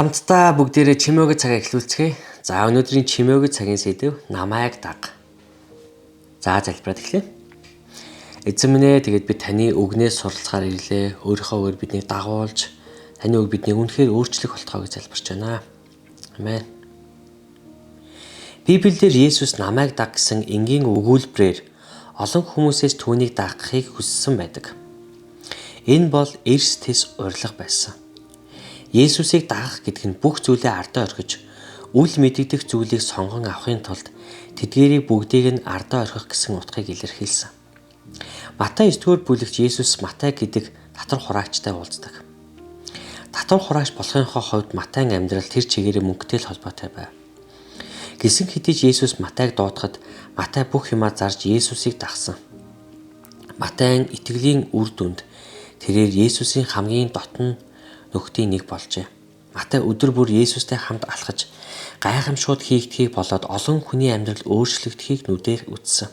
Хамтдаа бүгдээрээ чимээгүй цагаа эхлүүлцгээе. За өнөөдрийн чимээгүй цагийн сэдэв намайг даг. За залбираад эхлэе. Эзэн минь ээ, тэгээд би таны үгнээс суралцахаар ирлээ. Өөрийнхөө үгээр биднийг дагуулж, таны үг биднийг үнэхээр өөрчлөх болтугай гэж залбирч байна. Амен. Библиэлд Есүс намайг даг гэсэн энгийн өгүүлбэрээр олон хүмүүсээс түүнийг дагахыг хүссэн байдаг. Энэ бол эрс тэс урилга байсан. Есүсийг дагах гэдэг нь бүх зүйлээ ардаа орхиж, үл мэдэгдэх зүйлийг сонгон авахын тулд тэдгээрийг бүгдийг нь ардаа орхих гэсэн утгыг илэрхийлсэн. Матай 9-р бүлэгт Есүс Матай гэдэг татвар хураагчтай уулздаг. Татвар хураагч болохынхоо хувьд Матайн амьдрал тэр чигээрээ мөнгөтэй л холбоотой байв. Гисэн хэдий ч Есүс Матайг дуудахад Матай бүх юмаа зарж Есүсийг дагсан. Матайн итгэлийн үр дүнд тэрээр Есүсийн хамгийн дотн нөхдийн нэг болжээ. Матай өдөр бүр Есүстэй хамт алхаж гайхамшгууд хийгдхийг болоод олон хүний амьдрал өөрчлөгдөхийг нүдээр үзсэн.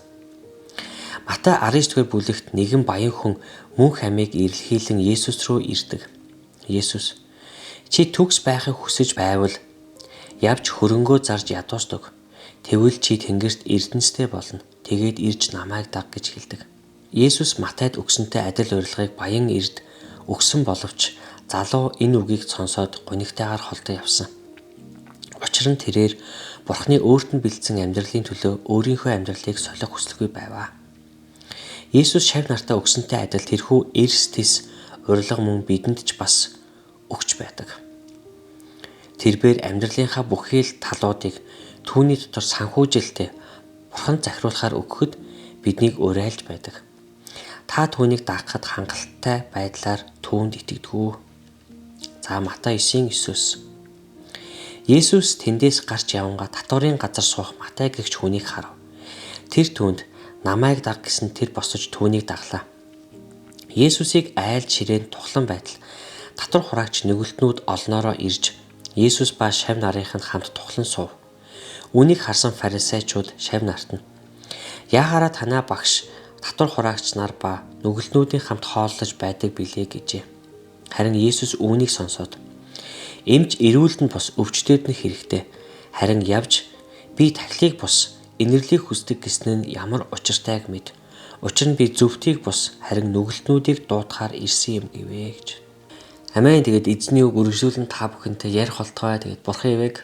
Матай 19-р бүлэгт нэгэн баян хүн мөнх амийг ирэлхийлэн Есүс рүү ирдэг. Есүс, чи төгс байхыг хүсэж байвал явж хөрөнгөө зарж ядуусдаг. Тэгвэл чи тэнгэрт эрдэнэстэй болно. Тэгээд ирж намайг даг гэж хэлдэг. Есүс Матайд өгсөнтэй адил урилгыг баян эрд өгсөн боловч залуу энэ үгийг сонсоод гонигтайгаар холдоо явсан. Учир нь тэрээр Бурхны өөрт нь бэлдсэн амьдралын төлөө өөрийнхөө амьдралыг солих хүсэлгүй байваа. Есүс шав нартаа өгсөнтэй адил тэрхүү эрс тэс урилга мөн бидэнд ч бас өгч байдаг. Тэрбээр амьдралынхаа бүхий л талуудыг түүний дотор санхүүжилтээ Бурханд захируулахаар өгөхөд биднийг уриалж байдаг. Та түүнийг дагахад хангалттай байдлаар түүнд итгэдэггүй. За Матай 9:9. Есүс тэндээс гарч явангаа татварын газар суух Матай гэгч хүнийг харав. Тэр түүнд намайг даг гэсэн тэр босож түүнийг даглаа. Есүсийг айлд ширээн тухлан байтал татвар хураагч нүгэлтнүүд олноороо ирж Есүс ба шав нарынханд хамт тухлан суув. Үүнийг харсан фарисеучуд шав нарт нь яагараа танаа багш татвар хураагч нар ба нүгэлтнүүдийн хамт хооллож байдаг билээ гэжээ. Харин Есүс үүнийг сонсоод эмч эрүүлдэнд бус өвчтөд нь хэрэгтэй. Харин явж би тахлыг бус инэрлийг хүсдэг гэсэн нь ямар учиртайг мэд. Учир нь би зөвхтийг бус харин нүгэлтнүүдийг дуудахаар ирсэн юм гэвэ гэж. Амен. Тэгээд эзний үг үргэлжлүүлэн та бүхэнтэй ярих болтугай. Тэгээд Бурхан ивэг